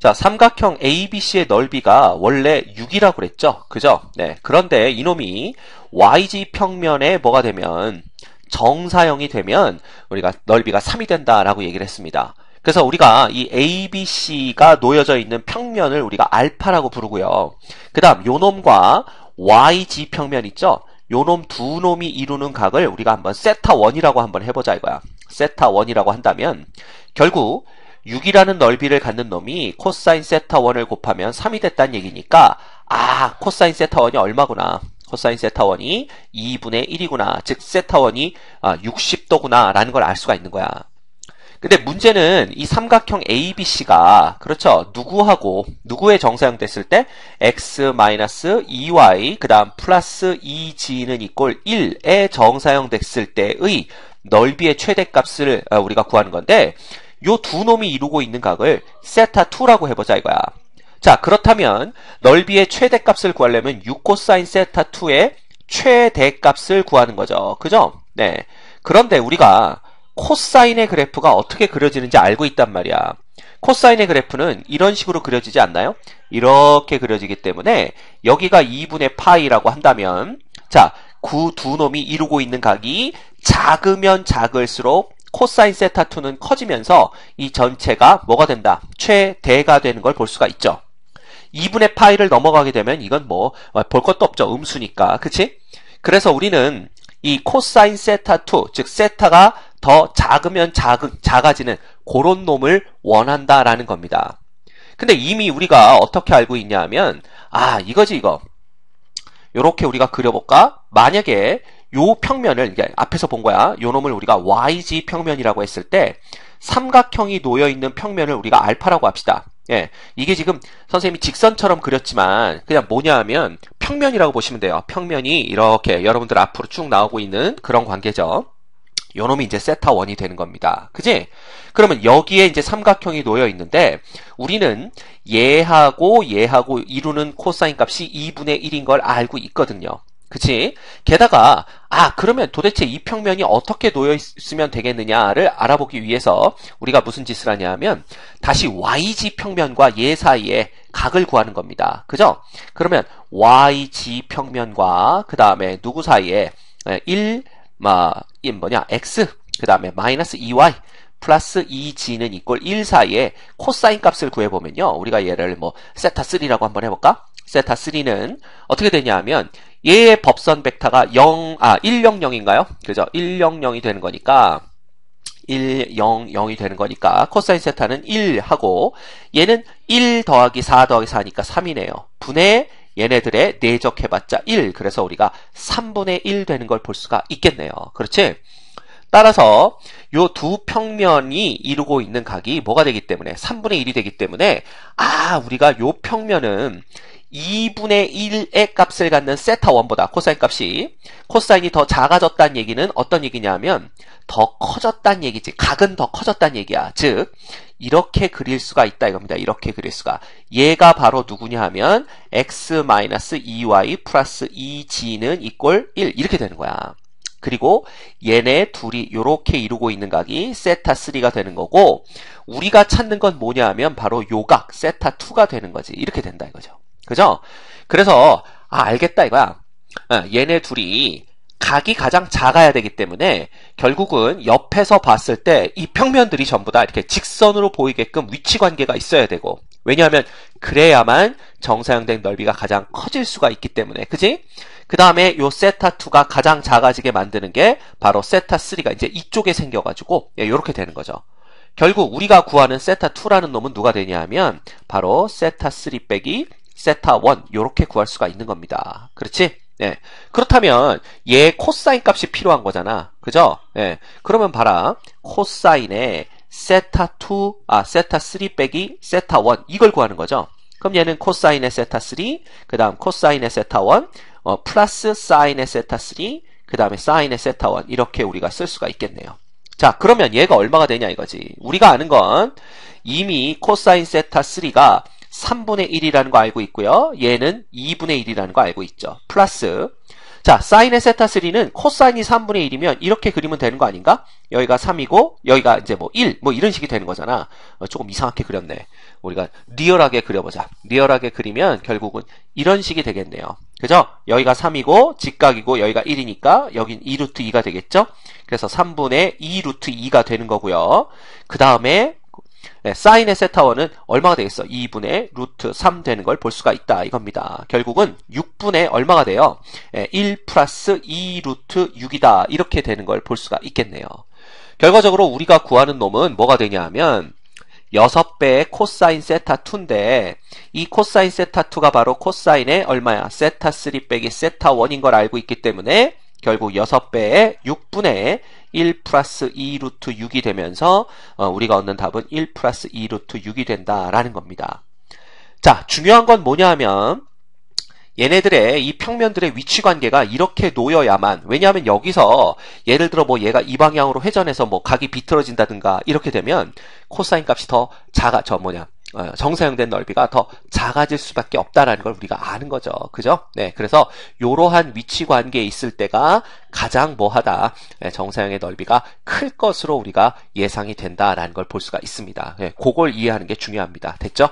자, 삼각형 ABC의 넓이가 원래 6이라고 그랬죠? 그죠? 네. 그런데 이놈이 YG 평면에 뭐가 되면 정사형이 되면 우리가 넓이가 3이 된다라고 얘기를 했습니다. 그래서 우리가 이 ABC가 놓여져 있는 평면을 우리가 알파라고 부르고요. 그 다음 요놈과 YG 평면 있죠? 요놈 두 놈이 이루는 각을 우리가 한번 세타1이라고 한번 해보자 이거야. 세타1이라고 한다면 결국 6이라는 넓이를 갖는 놈이 코사인 세타1을 곱하면 3이 됐다는 얘기니까 코사인 세타1이 얼마구나. 코사인 세타1이 2분의 1이구나. 즉 세타1이 60도구나 라는 걸 알 수가 있는 거야. 근데 문제는 이 삼각형 ABC가 그렇죠. 누구의 정사형 됐을 때 x-2y 그 다음 플러스 2g는 이꼴 1의 정사형 됐을 때의 넓이의 최대값을 우리가 구하는 건데 요 두 놈이 이루고 있는 각을 세타2라고 해보자 이거야. 자, 그렇다면 넓이의 최대값을 구하려면 6코사인 세타2의 최대값을 구하는 거죠. 그죠? 네. 그런데 우리가 코사인의 그래프가 어떻게 그려지는지 알고 있단 말이야. 코사인의 그래프는 이런 식으로 그려지지 않나요? 이렇게 그려지기 때문에 여기가 2분의 파이라고 한다면 자, 두 놈이 이루고 있는 각이 작으면 작을수록 코사인 세타2는 커지면서 이 전체가 뭐가 된다? 최대가 되는 걸 볼 수가 있죠. 2분의 파이를 넘어가게 되면 이건 뭐 볼 것도 없죠. 음수니까. 그치? 그래서 우리는 이 코사인 세타2, 즉 세타가 더 작으면 작아지는 그런 놈을 원한다라는 겁니다. 근데 이미 우리가 어떻게 알고 있냐 하면 이거지 이거. 요렇게 우리가 그려볼까? 만약에 요 평면을 앞에서 본 거야. 요 놈을 우리가 YG 평면이라고 했을 때 삼각형이 놓여있는 평면을 우리가 알파라고 합시다. 예, 이게 지금 선생님이 직선처럼 그렸지만 그냥 뭐냐 하면 평면이라고 보시면 돼요. 평면이 이렇게 여러분들 앞으로 쭉 나오고 있는 그런 관계죠. 요 놈이 이제 세타1이 되는 겁니다. 그지? 그러면 여기에 이제 삼각형이 놓여 있는데 우리는 얘하고 이루는 코사인 값이 2분의 1인 걸 알고 있거든요. 그치? 게다가 그러면 도대체 이 평면이 어떻게 놓여 있으면 되겠느냐를 알아보기 위해서 우리가 무슨 짓을 하냐 하면 다시 YG 평면과 얘 사이에 각을 구하는 겁니다. 그죠? 그러면 YG 평면과 그 다음에 누구 사이에 x 그 다음에 마이너스 2y 플러스 2g는 이꼴 1 사이에 코사인 값을 구해보면요. 우리가 얘를 세타3라고 한번 해볼까? 세타3는 어떻게 되냐 하면 얘의 법선 벡터가 100인가요? 그죠? 100이 되는 거니까 100이 되는 거니까 코사인 세타는 1 하고 얘는 1 더하기 4 더하기 4니까 3이네요. 분의 얘네들의 내적해봤자 1. 그래서 우리가 3분의 1 되는 걸 볼 수가 있겠네요. 그렇지? 따라서 요 두 평면이 이루고 있는 각이 뭐가 되기 때문에 3분의 1이 되기 때문에 우리가 요 평면은 2분의 1의 값을 갖는 세타1보다 코사인 값이 코사인이 더 작아졌다는 얘기는 어떤 얘기냐면 더 커졌다는 얘기지. 각은 더 커졌다는 얘기야. 즉 이렇게 그릴 수가 있다 이겁니다. 이렇게 그릴 수가. 얘가 바로 누구냐 하면 x-2y 플러스 2g는 이꼴 1 이렇게 되는 거야. 그리고 얘네 둘이 요렇게 이루고 있는 각이 세타3가 되는 거고 우리가 찾는 건 뭐냐 하면 바로 요 각 세타2가 되는 거지. 이렇게 된다 이거죠. 그죠? 그래서 알겠다 이거야. 얘네 둘이 각이 가장 작아야 되기 때문에 결국은 옆에서 봤을 때 이 평면들이 전부 다 이렇게 직선으로 보이게끔 위치 관계가 있어야 되고 왜냐하면 그래야만 정사형된 넓이가 가장 커질 수가 있기 때문에 그지? 그 다음에 요 세타2가 가장 작아지게 만드는 게 바로 세타3가 이제 이쪽에 생겨가지고 이렇게 되는 거죠. 결국 우리가 구하는 세타2라는 놈은 누가 되냐 하면 바로 세타3 빼기 세타1 요렇게 구할 수가 있는 겁니다. 그렇지? 네. 그렇다면 얘 코사인 값이 필요한 거잖아. 그죠? 네. 그러면 봐라. 코사인의 세타3 빼기 세타1 이걸 구하는 거죠. 그럼 얘는 코사인의 세타3 그 다음 코사인의 세타1 플러스 사인의 세타3 그 다음에 사인의 세타1 이렇게 우리가 쓸 수가 있겠네요. 자, 그러면 얘가 얼마가 되냐 이거지. 우리가 아는 건 이미 코사인 세타3가 3분의 1이라는 거 알고 있고요. 얘는 2분의 1이라는 거 알고 있죠. 플러스 자, 사인의 세타3는 코사인이 3분의 1이면 이렇게 그리면 되는 거 아닌가? 여기가 3이고 여기가 이제 1 이런 식이 되는 거잖아. 조금 이상하게 그렸네. 우리가 리얼하게 그려보자. 리얼하게 그리면 결국은 이런 식이 되겠네요. 그죠? 여기가 3이고 직각이고 여기가 1이니까 여긴 2루트 2가 되겠죠? 그래서 3분의 2 루트 2가 되는 거고요. 그 다음에 사인의 세타1은 얼마가 되겠어? 2분의 루트 3 되는 걸 볼 수가 있다 이겁니다. 결국은 6분의 얼마가 돼요? 1 플러스 2 루트 6이다 이렇게 되는 걸 볼 수가 있겠네요. 결과적으로 우리가 구하는 놈은 뭐가 되냐 하면 6배의 코사인 세타2인데 이 코사인 세타2가 바로 코사인의 얼마야? 세타3 빼기 세타1인 걸 알고 있기 때문에 결국 6배의 6분의 1 플러스 2 루트 6이 되면서 우리가 얻는 답은 1 플러스 2 루트 6이 된다라는 겁니다. 자, 중요한 건 뭐냐 하면 얘네들의 이 평면들의 위치 관계가 이렇게 놓여야만, 왜냐하면 여기서 예를 들어 뭐 얘가 이 방향으로 회전해서 뭐 각이 비틀어진다든가 이렇게 되면 코사인 값이 더 정사형된 넓이가 더 작아질 수밖에 없다라는 걸 우리가 아는 거죠. 그죠? 네. 그래서 이러한 위치 관계에 있을 때가 가장 뭐하다. 정사형의 넓이가 클 것으로 우리가 예상이 된다라는 걸 볼 수가 있습니다. 네, 그걸 이해하는 게 중요합니다. 됐죠?